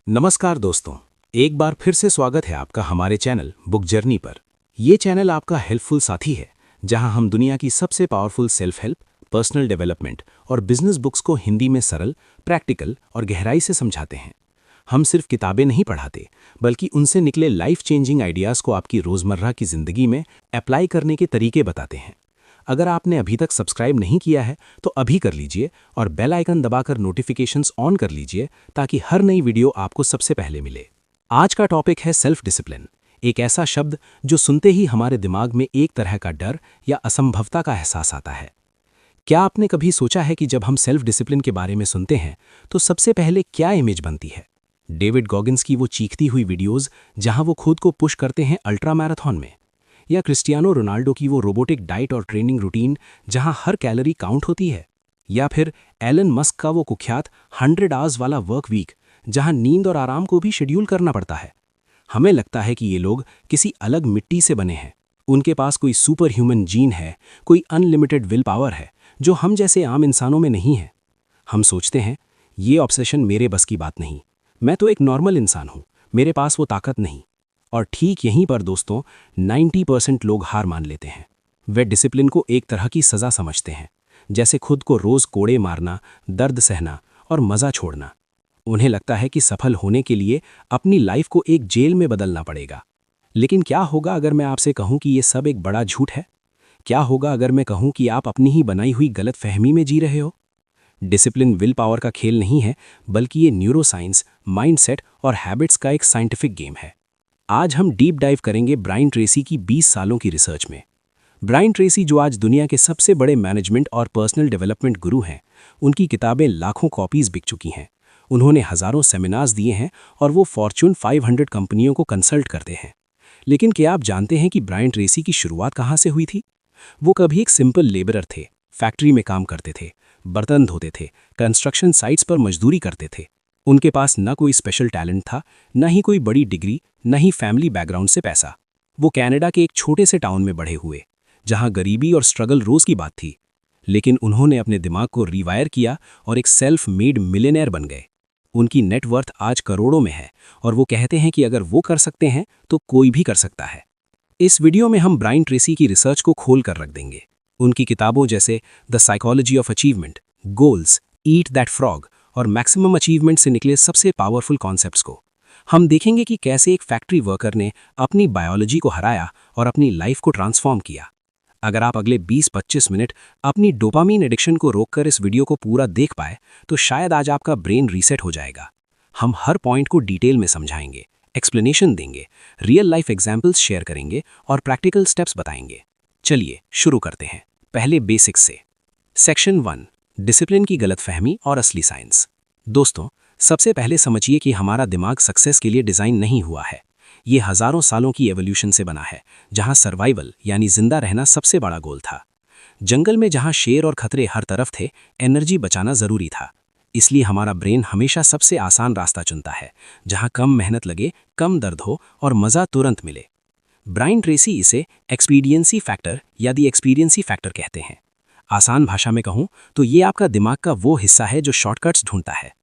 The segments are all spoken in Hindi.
नमस्कार दोस्तों, एक बार फिर से स्वागत है आपका हमारे चैनल बुक जर्नी पर। ये चैनल आपका हेल्पफुल साथी है, जहां हम दुनिया की सबसे powerful self help, personal development और बिजनेस बुक्स को हिंदी में सरल, प्रैक्टिकल और गहराई से समझाते हैं। हम सिर्फ किताबें नहीं पढ़ाते, बल्कि उनसे निकले लाइफ चेंजिंग आइडियाज़ को आपकी रोज़मर्रा की ज़िंदगी में अप्लाई करने के तरीके बताते हैं। अगर आपने अभी तक सब्सक्राइब नहीं किया है तो अभी कर लीजिए और बेल आइकन दबाकर नोटिफिकेशंस ऑन कर लीजिए, ताकि हर नई वीडियो आपको सबसे पहले मिले। आज का टॉपिक है सेल्फ डिसिप्लिन, एक ऐसा शब्द जो सुनते ही हमारे दिमाग में एक तरह का डर या असंभवता का एहसास आता है। क्या आपने कभी सोचा है कि जब हम सेल्फ डिसिप्लिन के बारे में सुनते हैं तो सबसे पहले क्या इमेज बनती है? डेविड गॉगिन्स की वो चीखती हुई वीडियोज़ जहां वो खुद को पुश करते हैं अल्ट्रा मैराथन में, या क्रिस्टियानो रोनाल्डो की वो रोबोटिक डाइट और ट्रेनिंग रूटीन जहां हर कैलोरी काउंट होती है, या फिर एलन मस्क का वो कुख्यात 100 आवर्स वाला वर्क वीक जहां नींद और आराम को भी शेड्यूल करना पड़ता है। हमें लगता है कि ये लोग किसी अलग मिट्टी से बने हैं, उनके पास कोई सुपर ह्यूमन जीन है, कोई अनलिमिटेड विल पावर है जो हम जैसे आम इंसानों में नहीं है। हम सोचते हैं ये ऑब्सेशन मेरे बस की बात नहीं, मैं तो एक नॉर्मल इंसान हूं, मेरे पास वो ताकत नहीं। और ठीक यहीं पर दोस्तों 90% लोग हार मान लेते हैं। वे डिसिप्लिन को एक तरह की सज़ा समझते हैं, जैसे खुद को रोज़ कोड़े मारना, दर्द सहना और मज़ा छोड़ना। उन्हें लगता है कि सफल होने के लिए अपनी लाइफ को एक जेल में बदलना पड़ेगा। लेकिन क्या होगा अगर मैं आपसे कहूं कि ये सब एक बड़ा झूठ है? क्या होगा अगर मैं कहूं कि आप अपनी ही बनाई हुई गलत फहमी में जी रहे हो? डिसिप्लिन विल पावर का खेल नहीं है, बल्कि ये न्यूरोसाइंस, माइंडसेट और हैबिट्स का एक साइंटिफिक गेम है। आज हम डीप डाइव करेंगे ब्रायन ट्रेसी की 20 सालों की रिसर्च में। ब्रायन ट्रेसी, जो आज दुनिया के सबसे बड़े मैनेजमेंट और पर्सनल डेवलपमेंट गुरु हैं, उनकी किताबें लाखों कॉपीज बिक चुकी हैं। उन्होंने हजारों सेमिनार्स दिए हैं और वो फॉर्च्यून 500 कंपनियों को कंसल्ट करते हैं। लेकिन क्या आप जानते हैं कि ब्रायन ट्रेसी की शुरुआत कहाँ से हुई थी? वो कभी एक सिंपल लेबरर थे, फैक्ट्री में काम करते थे, बर्तन धोते थे, कंस्ट्रक्शन साइट्स पर मजदूरी करते थे। उनके पास न कोई स्पेशल टैलेंट था, न ही कोई बड़ी डिग्री, न ही फैमिली बैकग्राउंड से पैसा। वो कनाडा के एक छोटे से टाउन में बड़े हुए, जहां गरीबी और स्ट्रगल रोज की बात थी। लेकिन उन्होंने अपने दिमाग को रिवायर किया और एक सेल्फ मेड मिलियनेयर बन गए। उनकी नेटवर्थ आज करोड़ों में है और वो कहते हैं कि अगर वो कर सकते हैं तो कोई भी कर सकता है। इस वीडियो में हम ब्रायन ट्रेसी की रिसर्च को खोल कर रख देंगे। उनकी किताबों जैसे the psychology of achievement, goals, eat that frog और मैक्सिमम अचीवमेंट से निकले सबसे पावरफुल कॉन्सेप्ट्स को। हम देखेंगे कि कैसे एक फैक्ट्री वर्कर ने अपनी बायोलॉजी को हराया और अपनी लाइफ को ट्रांसफॉर्म किया। अगर आप अगले 20-25 मिनट अपनी डोपामीन एडिक्शन को रोककर इस वीडियो को पूरा देख पाए तो शायद आज आपका ब्रेन रीसेट हो जाएगा। हम हर पॉइंट को डिटेल में समझाएंगे, एक्सप्लेनेशन देंगे, रियल लाइफ एग्जाम्पल्स शेयर करेंगे और प्रैक्टिकल स्टेप्स बताएंगे। चलिए शुरू करते हैं, पहले बेसिक्स से। सेक्शन 1, डिसिप्लिन की गलतफहमी और असली साइंस। दोस्तों, सबसे पहले समझिए कि हमारा दिमाग सक्सेस के लिए डिज़ाइन नहीं हुआ है। ये हज़ारों सालों की एवोल्यूशन से बना है, जहां सर्वाइवल यानी जिंदा रहना सबसे बड़ा गोल था। जंगल में जहां शेर और खतरे हर तरफ थे, एनर्जी बचाना ज़रूरी था। इसलिए हमारा ब्रेन हमेशा सबसे आसान रास्ता चुनता है, जहां कम मेहनत लगे, कम दर्द हो और मज़ा तुरंत मिले। ब्रायन ट्रेसी इसे एक्सपीडियंसी फैक्टर या दी एक्सपीरियंसी फैक्टर कहते हैं। आसान भाषा में कहूं तो ये आपका दिमाग का वो हिस्सा है जो शॉर्टकट्स ढूंढता है।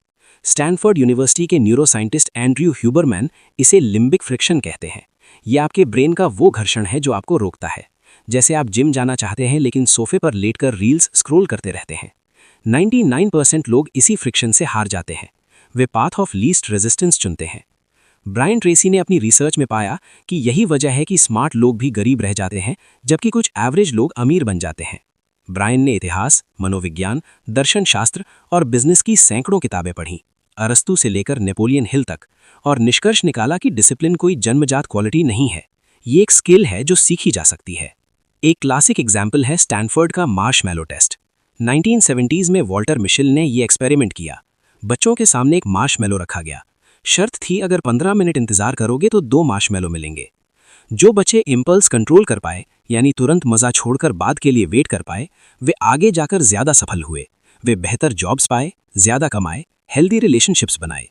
स्टैनफोर्ड यूनिवर्सिटी के न्यूरोसाइंटिस्ट एंड्रयू ह्यूबरमैन इसे लिम्बिक फ्रिक्शन कहते हैं। ये आपके ब्रेन का वो घर्षण है जो आपको रोकता है। जैसे आप जिम जाना चाहते हैं लेकिन सोफे पर लेटकर रील्स स्क्रॉल करते रहते हैं। 99% लोग इसी फ्रिक्शन से हार जाते हैं। वे पाथ ऑफ लीस्ट रेजिस्टेंस चुनते हैं। ब्रायन ट्रेसी ने अपनी रिसर्च में पाया कि यही वजह है कि स्मार्ट लोग भी गरीब रह जाते हैं, जबकि कुछ एवरेज लोग अमीर बन जाते हैं। ब्रायन ने इतिहास, मनोविज्ञान, दर्शन शास्त्र और बिजनेस की सैकड़ों किताबें पढ़ीं, अरस्तु से लेकर नेपोलियन हिल तक, और निष्कर्ष निकाला कि डिसिप्लिन कोई जन्मजात क्वालिटी नहीं है, ये एक स्किल है जो सीखी जा सकती है। एक क्लासिक एग्जाम्पल है स्टैनफोर्ड का मार्शमैलो टेस्ट। 1970s में वॉल्टर मिशेल ने ये एक्सपेरिमेंट किया। बच्चों के सामने एक मार्शमैलो रखा गया। शर्त थी अगर 15 मिनट इंतजार करोगे तो 2 मार्शमैलो मिलेंगे। जो बच्चे इम्पल्स कंट्रोल कर पाए, यानी तुरंत मजा छोड़कर बाद के लिए वेट कर पाए, वे आगे जाकर ज्यादा सफल हुए। वे बेहतर जॉब्स पाए, ज्यादा कमाए, हेल्दी रिलेशनशिप्स बनाए।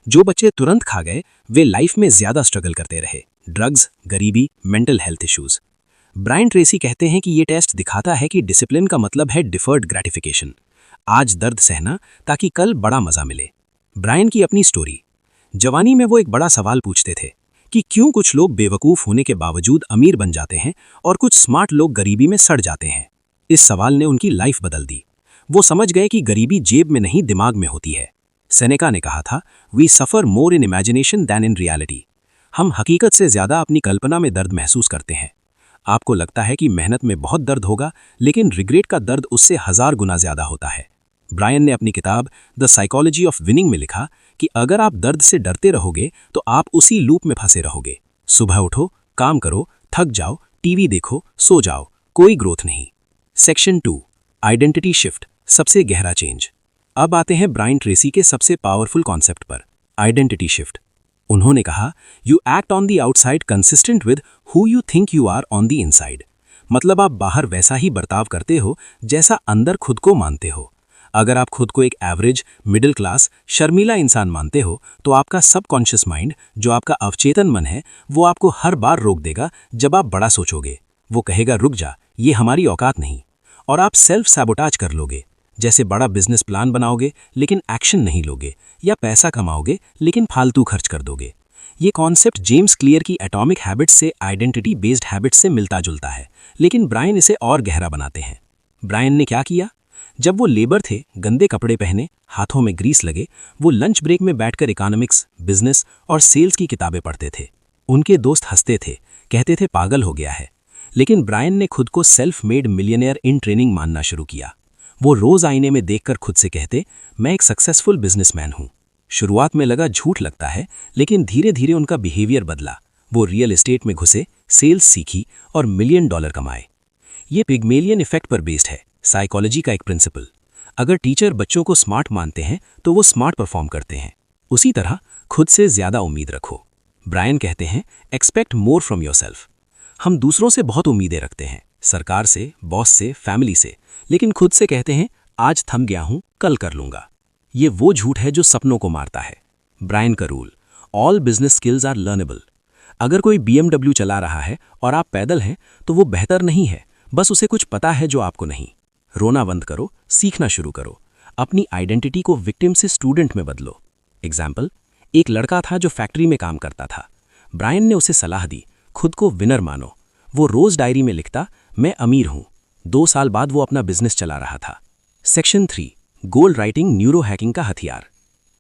जो बच्चे तुरंत खा गए, वे लाइफ में ज्यादा स्ट्रगल करते रहे, ड्रग्स, गरीबी, mental health issues. Brian Tracy कहते हैं कि ये टेस्ट दिखाता है कि डिसिप्लिन का मतलब है डिफर्ड ग्रेटिफिकेशन। आज दर्द सहना ताकि कल बड़ा मजा मिले। ब्रायन की अपनी स्टोरी। जवानी में वो एक बड़ा सवाल पूछते थे कि क्यों कुछ लोग बेवकूफ़ होने के बावजूद अमीर बन जाते हैं और कुछ स्मार्ट लोग गरीबी में सड़ जाते हैं। इस सवाल ने उनकी लाइफ बदल दी। वो समझ गए कि गरीबी जेब में नहीं दिमाग में होती है। सेनेका ने कहा था, we suffer more in imagination than in reality. हम हकीकत से ज़्यादा अपनी कल्पना में दर्द महसूस करते हैं। आपको लगता है कि मेहनत में बहुत दर्द होगा, लेकिन रिग्रेट का दर्द उससे 1000 गुना ज़्यादा होता है। ब्रायन ने अपनी किताब द साइकोलॉजी ऑफ विनिंग में लिखा कि अगर आप दर्द से डरते रहोगे तो आप उसी लूप में फंसे रहोगे। सुबह उठो, काम करो, थक जाओ, टीवी देखो, सो जाओ, कोई ग्रोथ नहीं। सेक्शन 2, आइडेंटिटी शिफ्ट, सबसे गहरा चेंज। अब आते हैं ब्रायन ट्रेसी के सबसे पावरफुल कॉन्सेप्ट पर, आइडेंटिटी शिफ्ट। उन्होंने कहा, you act on the outside consistent with who you think you are on the inside. मतलब आप बाहर वैसा ही बर्ताव करते हो जैसा अंदर खुद को मानते हो। अगर आप खुद को एक एवरेज, मिडिल क्लास, शर्मीला इंसान मानते हो तो आपका सबकॉन्शियस माइंड, जो आपका अवचेतन मन है, वो आपको हर बार रोक देगा जब आप बड़ा सोचोगे। वो कहेगा, रुक जा, ये हमारी औकात नहीं। और आप सेल्फ सैबोटाज कर लोगे। जैसे बड़ा बिजनेस प्लान बनाओगे लेकिन एक्शन नहीं लोगे, या पैसा कमाओगे लेकिन फालतू खर्च कर दोगे। ये कॉन्सेप्ट जेम्स क्लियर की एटॉमिक हैबिट्स से आइडेंटिटी बेस्ड हैबिट्स से मिलता जुलता है, लेकिन ब्रायन इसे और गहरा बनाते हैं। ब्रायन ने क्या किया? जब वो लेबर थे, गंदे कपड़े पहने, हाथों में ग्रीस लगे, वो लंच ब्रेक में बैठकर इकोनॉमिक्स, बिजनेस और सेल्स की किताबें पढ़ते थे। उनके दोस्त हंसते थे, कहते थे पागल हो गया है। लेकिन ब्रायन ने खुद को self made millionaire in training मानना शुरू किया। वो रोज आईने में देखकर खुद से कहते, मैं एक सक्सेसफुल बिजनेसमैन हूँ। शुरुआत में लगा झूठ लगता है, लेकिन धीरे धीरे उनका बिहेवियर बदला। वो रियल एस्टेट में घुसे, सेल्स सीखी और $1 मिलियन कमाए। ये पिग्मेलियन इफेक्ट पर बेस्ड है, साइकोलॉजी का एक प्रिंसिपल। अगर टीचर बच्चों को स्मार्ट मानते हैं तो वो स्मार्ट परफॉर्म करते हैं। उसी तरह खुद से ज़्यादा उम्मीद रखो। ब्रायन कहते हैं, एक्सपेक्ट मोर फ्रॉम योरसेल्फ। हम दूसरों से बहुत उम्मीदें रखते हैं, सरकार से, बॉस से, फैमिली से, लेकिन खुद से कहते हैं, आज थम गया हूं, कल कर लूंगा। ये वो झूठ है जो सपनों को मारता है। ब्रायन का rule, all business skills are learnable. अगर कोई BMW चला रहा है और आप पैदल हैं तो वो बेहतर नहीं है, बस उसे कुछ पता है जो आपको नहीं। रोना बंद करो, सीखना शुरू करो। अपनी आइडेंटिटी को विक्टिम से स्टूडेंट में बदलो। एग्जाम्पल, एक लड़का था जो फैक्ट्री में काम करता था। ब्रायन ने उसे सलाह दी, खुद को विनर मानो। वो रोज डायरी में लिखता, मैं अमीर हूं। 2 साल बाद वो अपना बिजनेस चला रहा था। सेक्शन 3, गोल राइटिंग न्यूरो हैकिंग का हथियार।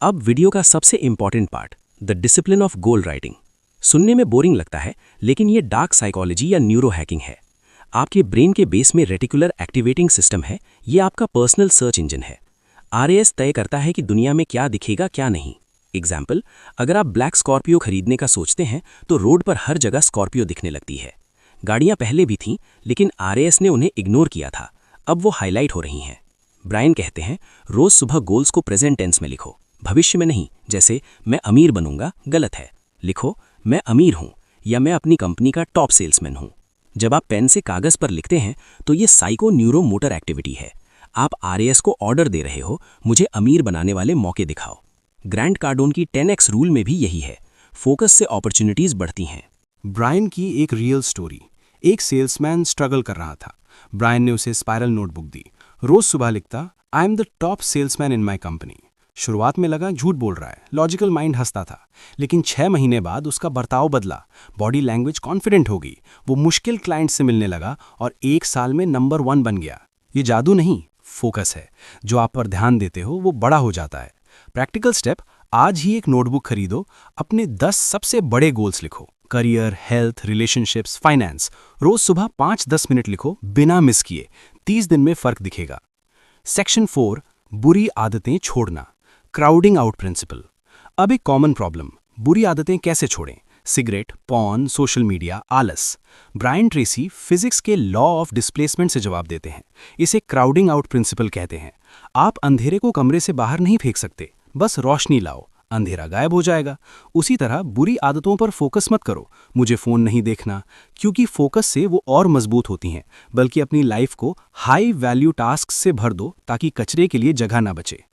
अब वीडियो का सबसे important part, the discipline of goal writing. सुनने में बोरिंग लगता है, लेकिन ये डार्क साइकोलॉजी या न्यूरो हैकिंग है। आपके ब्रेन के बेस में रेटिकुलर एक्टिवेटिंग सिस्टम है। ये आपका पर्सनल सर्च इंजन है। RAS तय करता है कि दुनिया में क्या दिखेगा, क्या नहीं। एग्जाम्पल, अगर आप ब्लैक स्कॉर्पियो खरीदने का सोचते हैं तो रोड पर हर जगह स्कॉर्पियो दिखने लगती है। गाड़ियां पहले भी थीं, लेकिन RAS ने उन्हें इग्नोर किया था। अब वो हाईलाइट हो रही हैं। ब्रायन कहते हैं, रोज सुबह गोल्स को प्रेजेंट टेंस में लिखो, भविष्य में नहीं। जैसे मैं अमीर बनूंगा, गलत है। लिखो, मैं अमीर हूं या मैं अपनी कंपनी का टॉप सेल्समैन हूं। जब आप पेन से कागज पर लिखते हैं तो ये साइको न्यूरो मोटर एक्टिविटी है। आप RAS को ऑर्डर दे रहे हो, मुझे अमीर बनाने वाले मौके दिखाओ। ग्रैंड कार्डोन की 10x रूल में भी यही है। फोकस से अपॉर्चुनिटीज बढ़ती हैं। ब्रायन की एक रियल स्टोरी। एक सेल्समैन स्ट्रगल कर रहा था। ब्रायन ने उसे स्पाइरल नोटबुक दी। रोज सुबह लिखता, I am the top salesman in my company. शुरुआत में लगा झूठ बोल रहा है, लॉजिकल माइंड हंसता था। लेकिन 6 महीने बाद उसका बर्ताव बदला, बॉडी लैंग्वेज कॉन्फिडेंट हो गई। वो मुश्किल क्लाइंट से मिलने लगा और 1 साल में नंबर 1 बन गया। ये जादू नहीं, फोकस है। जो आप पर ध्यान देते हो वो बड़ा हो जाता है। प्रैक्टिकल स्टेप, आज ही एक नोटबुक खरीदो, अपने 10 सबसे बड़े गोल्स लिखो। Career, health, relationships, finance. रोज सुबह 5-10 मिनट लिखो, बिना मिस किए। 30 दिन में फर्क दिखेगा। सेक्शन 4, बुरी आदतें छोड़ना, क्राउडिंग आउट प्रिंसिपल। अब एक कॉमन प्रॉब्लम, बुरी आदतें कैसे छोड़ें? सिगरेट, पॉर्न, सोशल मीडिया, आलस। ब्रायन ट्रेसी फिजिक्स के लॉ ऑफ डिस्प्लेसमेंट से जवाब देते हैं। इसे क्राउडिंग आउट प्रिंसिपल कहते हैं। आप अंधेरे को कमरे से बाहर नहीं फेंक सकते, बस रोशनी लाओ, अंधेरा गायब हो जाएगा। उसी तरह बुरी आदतों पर फोकस मत करो, मुझे फ़ोन नहीं देखना, क्योंकि फोकस से वो और मजबूत होती हैं। बल्कि अपनी लाइफ को हाई वैल्यू टास्क से भर दो ताकि कचरे के लिए जगह ना बचे।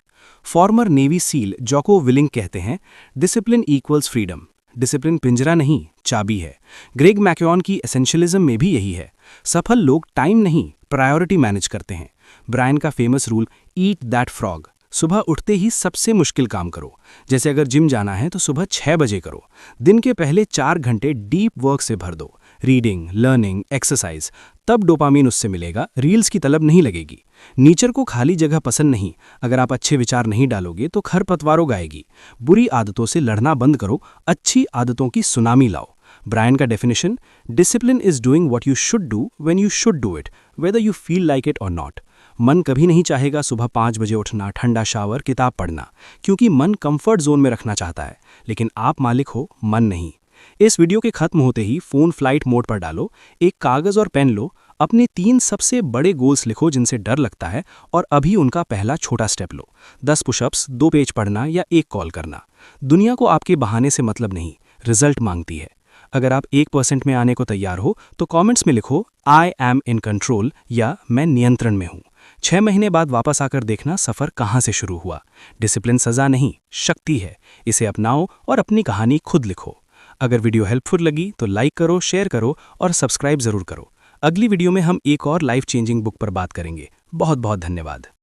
फॉर्मर नेवी सील जोको विलिंग कहते हैं, डिसिप्लिन इक्वल्स फ्रीडम। डिसिप्लिन पिंजरा नहीं, चाबी है। ग्रेग मैक्योन की एसेंशियलिज्म में भी यही है। सफल लोग टाइम नहीं, प्रायोरिटी मैनेज करते हैं। ब्रायन का famous rule, eat that frog, सुबह उठते ही सबसे मुश्किल काम करो। जैसे अगर जिम जाना है तो सुबह 6 बजे करो। दिन के पहले 4 घंटे डीप वर्क से भर दो, रीडिंग, लर्निंग, एक्सरसाइज। तब डोपामीन उससे मिलेगा, रील्स की तलब नहीं लगेगी। नेचर को खाली जगह पसंद नहीं। अगर आप अच्छे विचार नहीं डालोगे तो खरपतवारों गाएगी। बुरी आदतों से लड़ना बंद करो, अच्छी आदतों की सुनामी लाओ। ब्रायन का definition, discipline is doing what you should do when you should do it, whether you feel like it और नॉट। मन कभी नहीं चाहेगा सुबह 5 बजे उठना, ठंडा शावर, किताब पढ़ना, क्योंकि मन कंफर्ट जोन में रखना चाहता है। लेकिन आप मालिक हो, मन नहीं। इस वीडियो के खत्म होते ही फोन फ्लाइट मोड पर डालो, एक कागज और पेन लो, अपने 3 सबसे बड़े गोल्स लिखो जिनसे डर लगता है और अभी उनका पहला छोटा स्टेप लो। 10 पुशअप्स, 2 पेज पढ़ना या 1 कॉल करना। दुनिया को आपके बहाने से मतलब नहीं, रिजल्ट मांगती है। अगर आप 1% में आने को तैयार हो तो कमेंट्स में लिखो आई एम इन कंट्रोल या मैं नियंत्रण में हूँ। 6 महीने बाद वापस आकर देखना सफर कहाँ से शुरू हुआ। डिसिप्लिन सजा नहीं, शक्ति है। इसे अपनाओ और अपनी कहानी खुद लिखो। अगर वीडियो हेल्पफुल लगी तो लाइक करो, शेयर करो और सब्सक्राइब जरूर करो। अगली वीडियो में हम एक और लाइफ चेंजिंग बुक पर बात करेंगे। बहुत बहुत धन्यवाद।